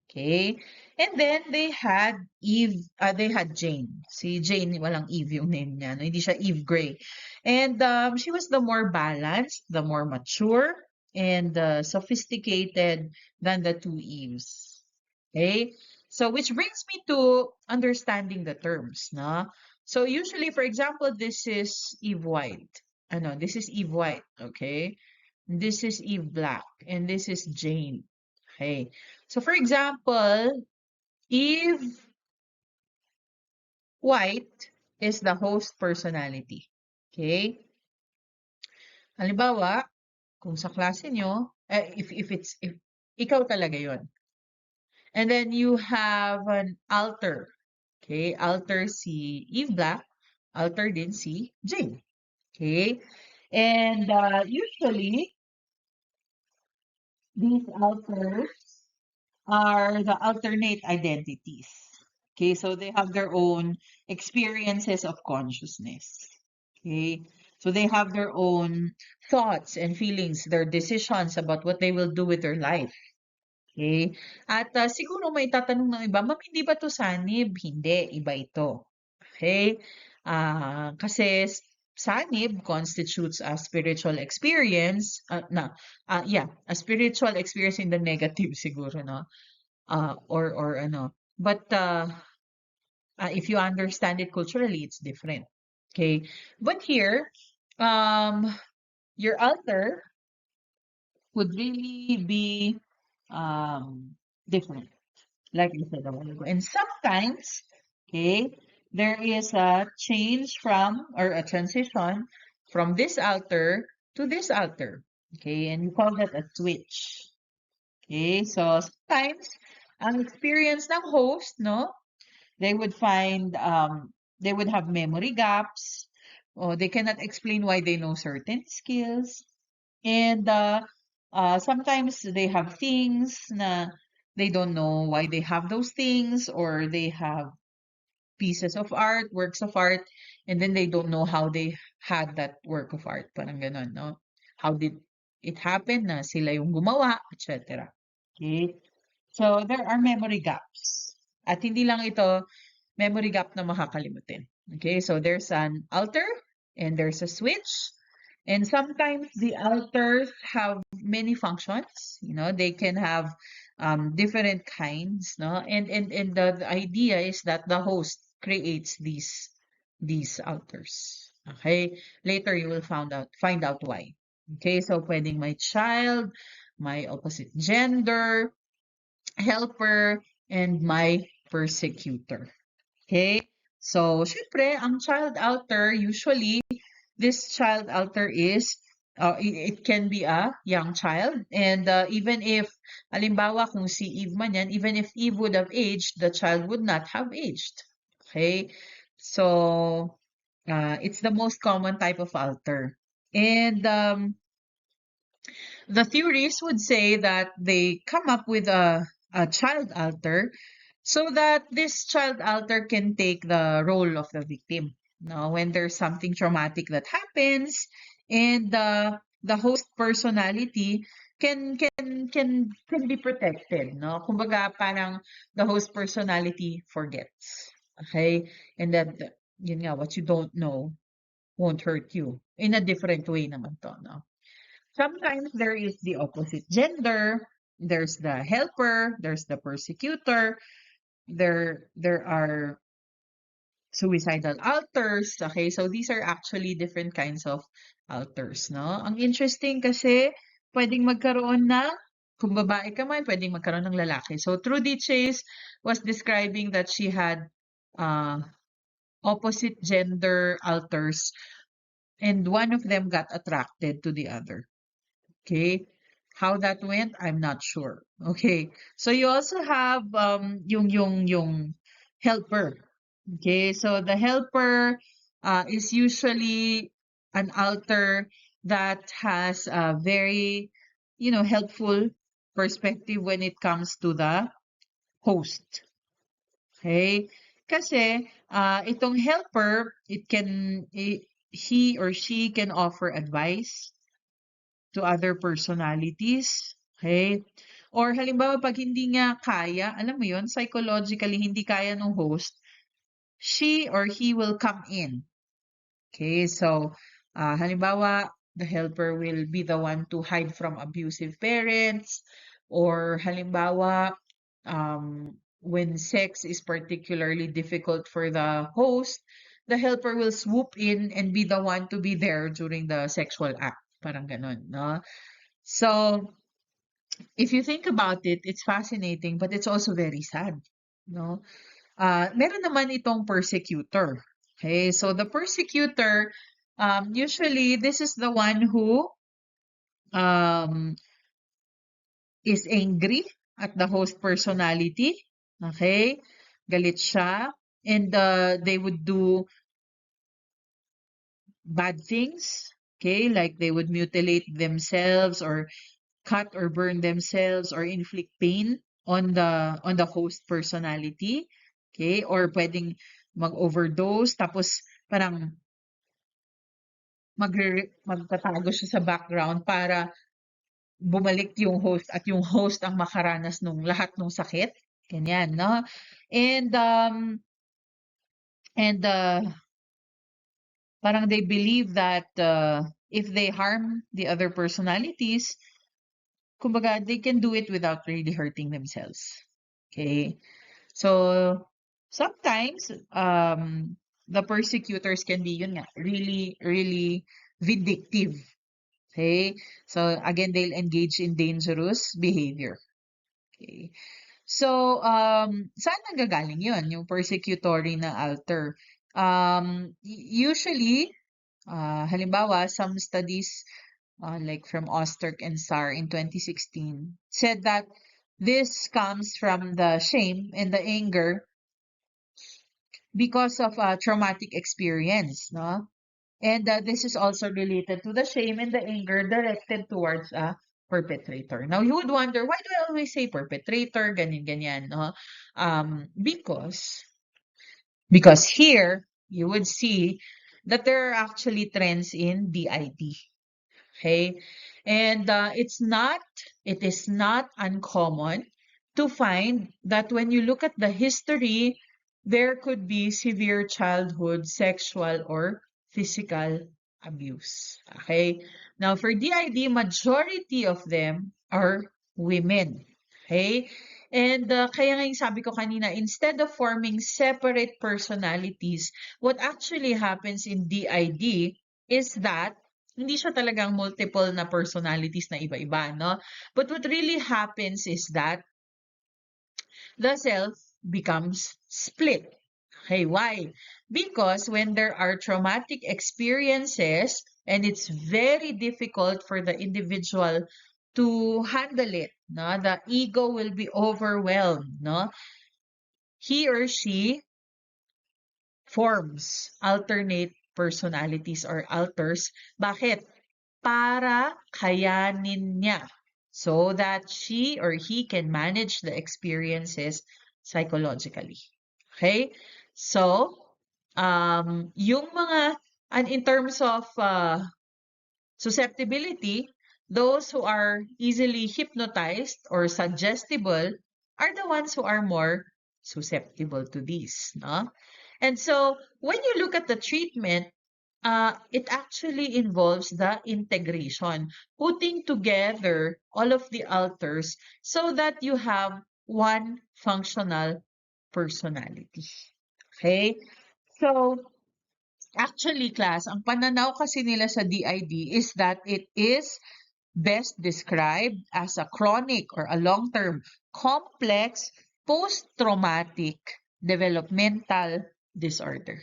Okay? And then they had Jane. Si Jane, walang Eve yung name niya. No? Hindi siya Eve Grey. And she was the more balanced, the more mature, and sophisticated than the two Eves. Okay? So, which brings me to understanding the terms. No? So, usually, for example, this is Eve White. This is Eve White. Okay? This is Eve Black. And this is Jane. Okay. So for example, Eve White is the host personality. Okay? Halimbawa, kung sa klase nyo, if ikaw talaga yon. And then you have an alter. Okay? Alter si Eve Black, alter din si Jane. Okay? And usually, these alters are the alternate identities. Okay, so they have their own experiences of consciousness. Okay, so they have their own thoughts and feelings, their decisions about what they will do with their life. Okay, at siguro may tatanong ng iba, ma'am, hindi ba to sanib? Hindi, iba ito. Okay, kasi sanib constitutes a spiritual experience, a spiritual experience in the negative siguro, no? Or ano. But if you understand it culturally, it's different. Okay. But here, um, your altar would really be different, like I said a while ago. And sometimes Okay, there is a change from or a transition from this alter to this alter. Okay, and you call that a switch. Okay, so sometimes ang experience ng host, no, they would find they would have memory gaps, or they cannot explain why they know certain skills, and sometimes they have things na they don't know why they have those things, or they have pieces of art, works of art, and then they don't know how they had that work of art. Parang ganon, no? How did it happen na sila yung gumawa, etc. Okay? So, there are memory gaps. At hindi lang ito memory gap na makakalimutin. Okay? So, there's an alter and there's a switch. And sometimes the alters have many functions. You know, they can have different kinds, no? And the idea is that the host creates these alters. Okay? Later you will find out why. Okay, so pwedeng my child, my opposite gender, helper, and my persecutor. Okay? So, syempre, ang child alter, usually, this child alter is, it can be a young child. And even if, halimbawa, kung si Eve man yan, even if Eve would have aged, the child would not have aged. Okay? So, it's the most common type of alter. And the theories would say that they come up with a child alter so that this child alter can take the role of the victim. Now, when there's something traumatic that happens, and the host personality can be protected, no? Kumbaga, parang the host personality forgets. Okay? And that, yun nga, what you don't know won't hurt you. In a different way naman to, no? Sometimes there is the opposite gender, there's the helper, there's the persecutor, there are suicidal alters. Okay, so these are actually different kinds of alters, no? Ang interesting kasi pwedeng magkaroon na kung babae ka man, pwedeng magkaroon ng lalaki. So Trudy Chase was describing that she had uh, opposite gender alters, and one of them got attracted to the other. Okay. How that went, I'm not sure. Okay. So you also have yung helper. Okay. So the helper is usually an alter that has a very, helpful perspective when it comes to the host. Okay? Kasi itong helper, he or she can offer advice to other personalities. Okay? Or halimbawa, pag hindi nga kaya, alam mo yun, psychologically, hindi kaya ng host, she or he will come in. Okay? So, halimbawa, the helper will be the one to hide from abusive parents. Or halimbawa, when sex is particularly difficult for the host, the helper will swoop in and be the one to be there during the sexual act. Parang ganun, no? So, if you think about it, it's fascinating, but it's also very sad, no? Meron naman itong persecutor. Okay, so the persecutor, usually this is the one who um, is angry at the host personality. Okay, galit siya, and they would do bad things. Okay, like they would mutilate themselves, or cut or burn themselves, or inflict pain on the host personality. Okay? Or pwedeng mag-overdose, tapos parang magtatago siya sa background para bumalik yung host, at yung host ang makaranas nung lahat ng sakit. Ganyan, no? And parang they believe that if they harm the other personalities, kumbaga, they can do it without really hurting themselves. Okay? So, sometimes, the persecutors can be, yun nga, really, really vindictive. Okay? So, again, they'll engage in dangerous behavior. Okay? So, saan nanggagaling yun, yung persecutory na alter? Usually, halimbawa, some studies like from Osterk and Sarr in 2016 said that this comes from the shame and the anger because of a traumatic experience, no? And this is also related to the shame and the anger directed towards a perpetrator. Now, you would wonder, why do I always say perpetrator, ganyan, ganyan, no? Because here, you would see that there are actually trends in DID. Okay? And it is not uncommon to find that when you look at the history, there could be severe childhood sexual or physical abuse. Okay? Now, for DID, majority of them are women. Okay? And kaya nga yung sabi ko kanina, instead of forming separate personalities, what actually happens in DID is that hindi siya talagang multiple na personalities na iba-iba, no? But what really happens is that the self becomes split. Okay, why? Because when there are traumatic experiences and it's very difficult for the individual to handle it, no? The ego will be overwhelmed, no? He or she forms alternate personalities or alters. Bakit? Para kayanin niya so that she or he can manage the experiences psychologically. Okay? So, yung mga, and in terms of susceptibility, those who are easily hypnotized or suggestible are the ones who are more susceptible to these, no? And so, when you look at the treatment, it actually involves the integration, putting together all of the alters so that you have one functional personality. Okay? So, actually, class, ang pananaw kasi nila sa DID is that it is best described as a chronic or a long-term complex post-traumatic developmental disorder.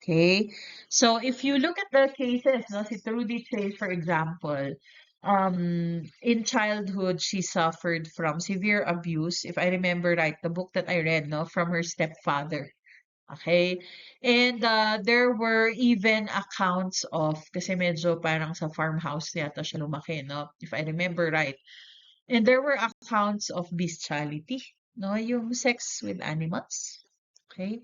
Okay, so if you look at the cases, no, si Trudy Chase, for example, in childhood, she suffered from severe abuse. If I remember right, the book that I read, no, from her stepfather. Okay, and there were even accounts of, kasi medyo parang sa farmhouse yata siya lumaki, no, if I remember right. And there were accounts of bestiality, no, yung sex with animals. Okay.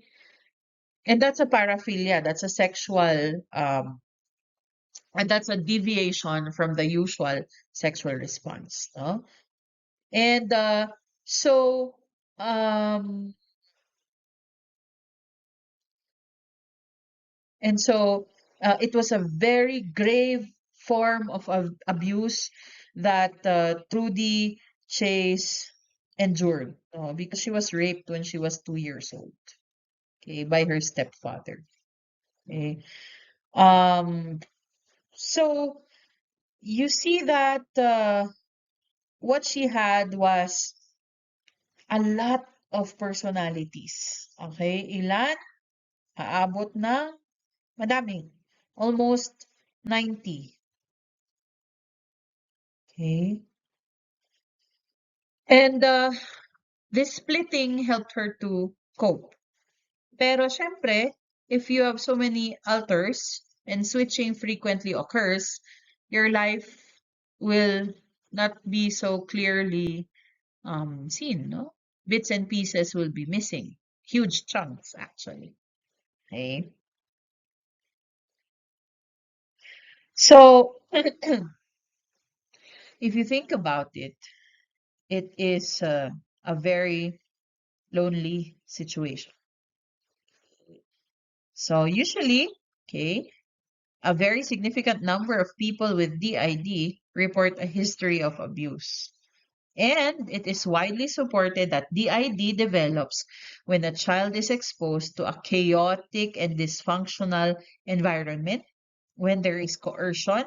And that's a paraphilia, that's a sexual, and that's a deviation from the usual sexual response, no? And so, um, it was a very grave form of abuse that Trudy Chase endured, because she was raped when she was 2 years old, okay, by her stepfather. Okay. So you see that what she had was a lot of personalities. Okay? Ilan? Aabot ng madami. Almost 90. Okay? And this splitting helped her to cope. Pero syempre, if you have so many alters and switching frequently occurs, your life will not be so clearly seen, no? Bits and pieces will be missing. Huge chunks, actually. Okay. So, if you think about it, it is a very lonely situation. So, usually, okay, a very significant number of people with DID report a history of abuse. And it is widely supported that DID develops when a child is exposed to a chaotic and dysfunctional environment, when there is coercion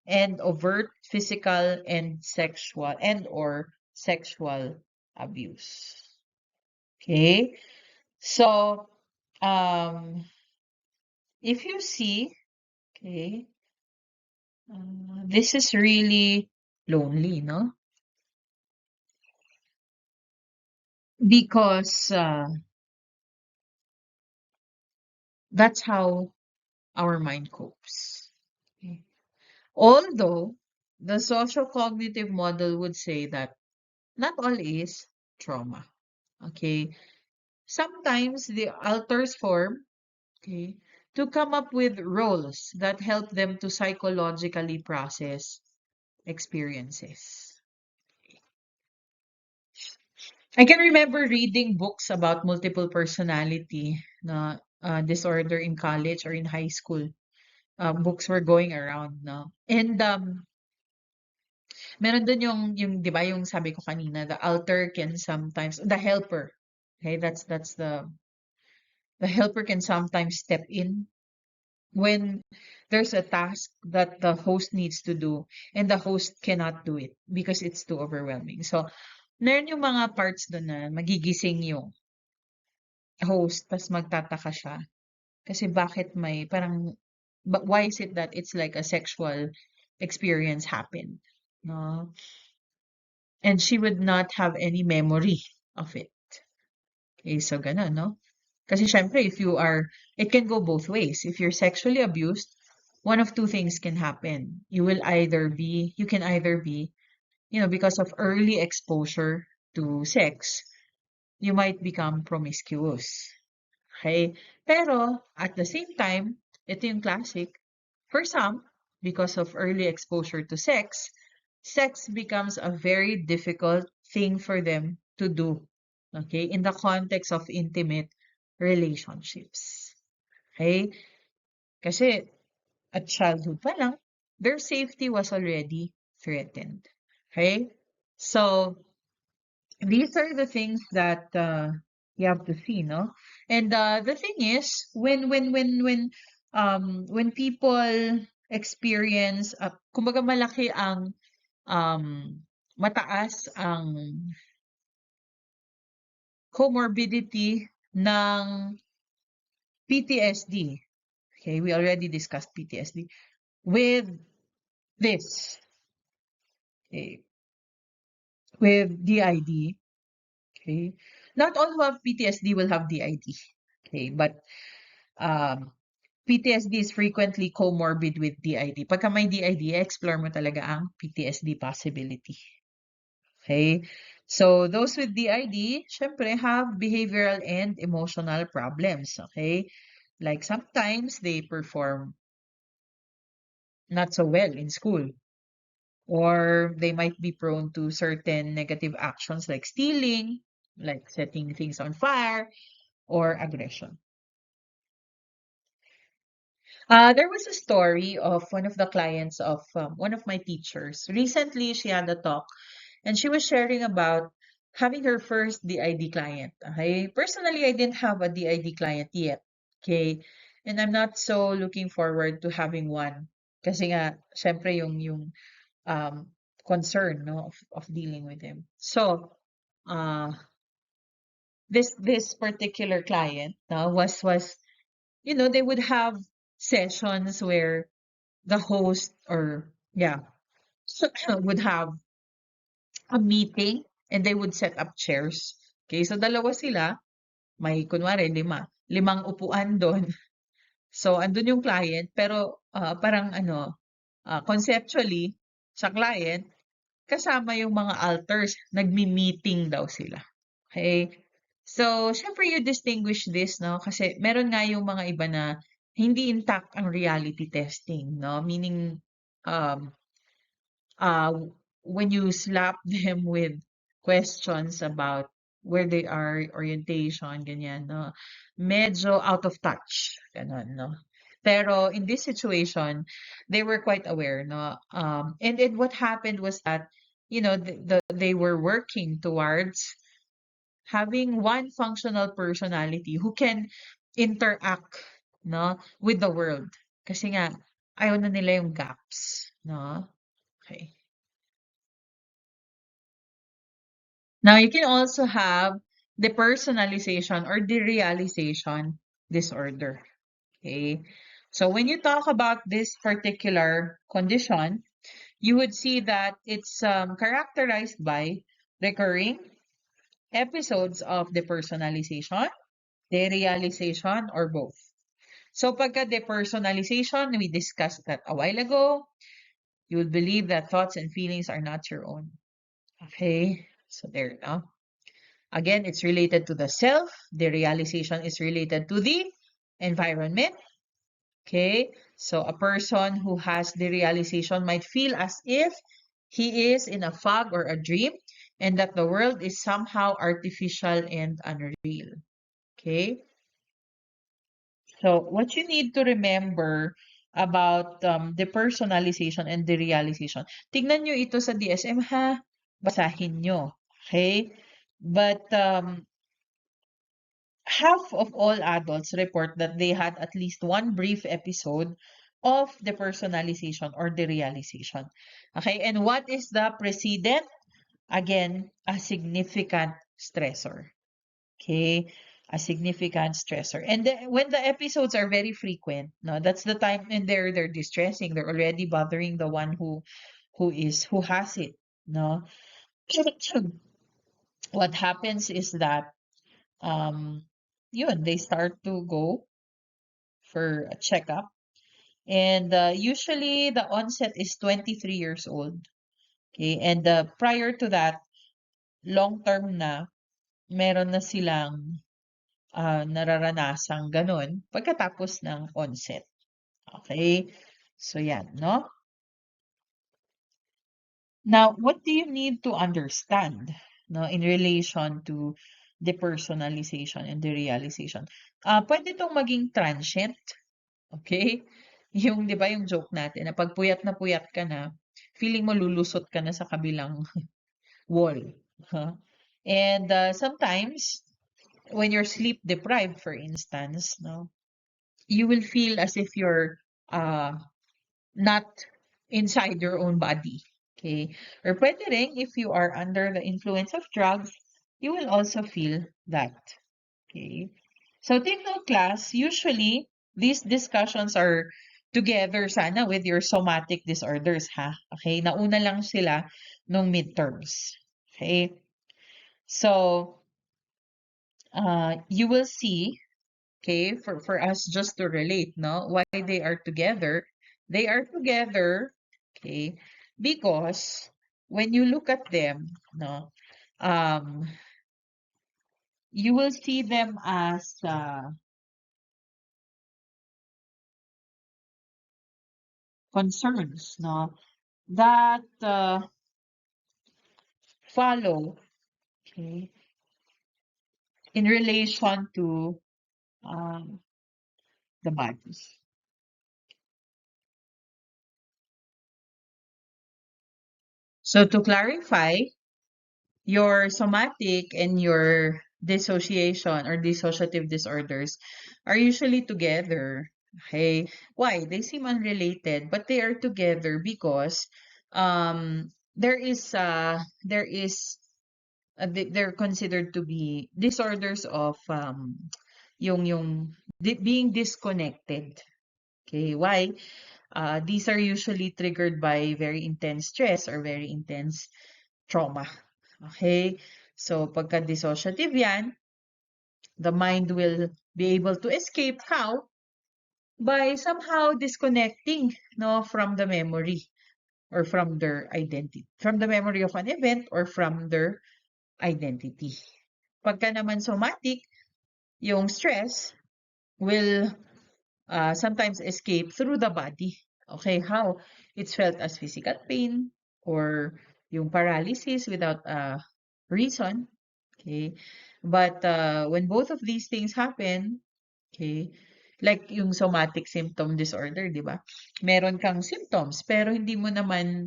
and overt physical and sexual and or sexual abuse. Okay? So, if you see, okay, this is really lonely, no? Because that's how our mind copes. Okay? Although the social cognitive model would say that not all is trauma. Okay. Sometimes the alters form, okay, to come up with roles that help them to psychologically process experiences. I can remember reading books about multiple personality na disorder in college or in high school. Books were going around, no? And meron dun yung 'di ba yung sabi ko kanina, the alter can sometimes, the helper. Okay, that's the helper can sometimes step in when there's a task that the host needs to do and the host cannot do it because it's too overwhelming. So, meron yung mga parts doon na magigising yung host tas magtataka siya kasi bakit may parang why is it that it's like a sexual experience happened, no? And she would not have any memory of it. Okay, so ganun, no? Kasi syempre, if you are, it can go both ways. If you're sexually abused, one of two things can happen. You can either be, because of early exposure to sex, you might become promiscuous. Okay? Pero, at the same time, ito yung classic, for some, because of early exposure to sex, sex becomes a very difficult thing for them to do. Okay? In the context of intimate relationships. Okay? Kasi at childhood pa lang, their safety was already threatened. Okay? So, these are the things that you have to see, no? And the thing is, when people experience, kumbaga malaki ang mataas ang comorbidity ng PTSD. Okay, we already discussed PTSD with this, okay, with DID. Okay, not all who have PTSD will have DID. Okay, but PTSD is frequently comorbid with DID. Pagka may DID, explore mo talaga ang PTSD possibility. Okay? So, those with DID, syempre, have behavioral and emotional problems. Okay? Like sometimes they perform not so well in school, or they might be prone to certain negative actions like stealing, like setting things on fire, or aggression. There was a story of one of the clients of one of my teachers. Recently, she had a talk and she was sharing about having her first DID client. Okay? Personally, I didn't have a DID client yet. Okay? And I'm not so looking forward to having one. Kasi nga, syempre yung um, concern, no, of dealing with him. So, uh, this particular client was they would have sessions where the host or yeah would have a meeting and they would set up chairs. Okay, so dalawa sila, may kunwari limang upuan doon. So andun yung client pero parang conceptually sa client kasama yung mga alters, nagmi-meeting daw sila. Okay? So, syempre you distinguish this, no? Kasi meron nga yung mga iba na hindi intact ang reality testing, no? Meaning, um, uh, when you slap them with questions about where they are, orientation, ganyan, no? Medyo out of touch, ganun, no? Pero in this situation, they were quite aware, no? And what happened was that, they were working towards having one functional personality who can interact, no, with the world. Kasi nga, ayaw na nila yung gaps, no? Okay. Now, you can also have depersonalization or derealization disorder. Okay. So when you talk about this particular condition, you would see that it's characterized by recurring episodes of depersonalization, derealization, or both. So pagka depersonalization, we discussed that a while ago. You would believe that thoughts and feelings are not your own. Okay, so there now. Again, it's related to the self. The realization is related to the environment. Okay, so a person who has the realization might feel as if he is in a fog or a dream and that the world is somehow artificial and unreal. Okay, so what you need to remember about the personalization and the realization. Tignan nyo ito sa DSM ha. Basahin nyo. Okay? But half of all adults report that they had at least one brief episode of the personalization or the realization. Okay? And what is the precedent? Again, a significant stressor. Okay, a significant stressor. And when the episodes are very frequent, no, that's the time and they're distressing. They're already bothering the one who has it. No, what happens is that yun they start to go for a checkup, and usually the onset is 23 years old. Okay, and prior to that, long term na meron na silang nararanasang gano'n pagkatapos ng onset. Okay? So, yan, no? Now, what do you need to understand, no, in relation to depersonalization and derealization? Pwede itong maging transient, okay? Yung, di ba, yung joke natin, na pag puyat na puyat ka na, feeling mo lulusot ka na sa kabilang wall. Huh? And sometimes, when you're sleep deprived, for instance, no, you will feel as if you're uh, not inside your own body. Okay? Or pwede rin, if you are under the influence of drugs, you will also feel that. Okay? So take note, class, usually these discussions are together sana with your somatic disorders, ha? Okay? Nauna lang sila nung midterms. Okay? So, you will see, okay, for us just to relate, no, why they are together. They are together, okay, because when you look at them, no, um, you will see them as concerns, no, that follow, okay, in relation to um, the bodies. So to clarify, your somatic and your dissociation or dissociative disorders are usually together. Okay. Why? They seem unrelated, but they are together because they're considered to be disorders of being disconnected. Okay. Why? These are usually triggered by very intense stress or very intense trauma. Okay? So, pagka dissociative yan, the mind will be able to escape. How? By somehow disconnecting, no, from the memory or from their identity. From the memory of an event or from their identity. Pagka naman somatic, yung stress will sometimes escape through the body. Okay, how? It's felt as physical pain or yung paralysis without a reason. Okay, but when both of these things happen, okay, like yung somatic symptom disorder, di ba? Meron kang symptoms pero hindi mo naman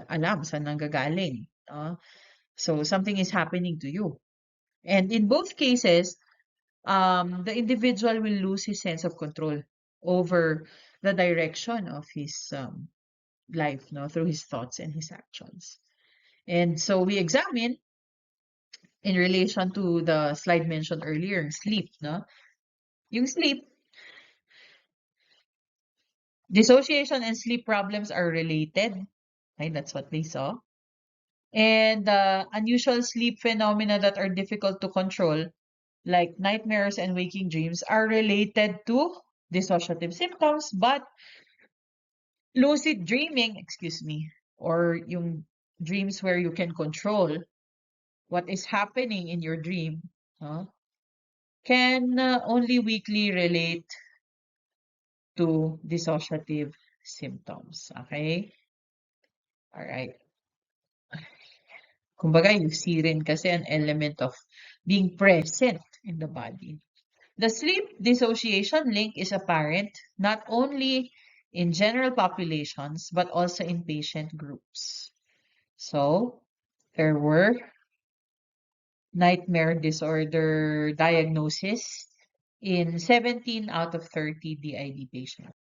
alam saan nanggagaling. No? So something is happening to you. And in both cases, the individual will lose his sense of control over the direction of his life, no, through his thoughts and his actions. And so we examine in relation to the slide mentioned earlier, sleep, no? Yung sleep, dissociation and sleep problems are related. Okay, that's what they saw. And unusual sleep phenomena that are difficult to control, like nightmares and waking dreams, are related to dissociative symptoms, but lucid dreaming, excuse me, or yung dreams where you can control what is happening in your dream, huh, can only weakly relate to dissociative symptoms. Okay? All right. Kumbaga, you see rin kasi an element of being present in the body. The sleep dissociation link is apparent not only in general populations, but also in patient groups. So, there were nightmare disorder diagnosis in 17 out of 30 DID patients.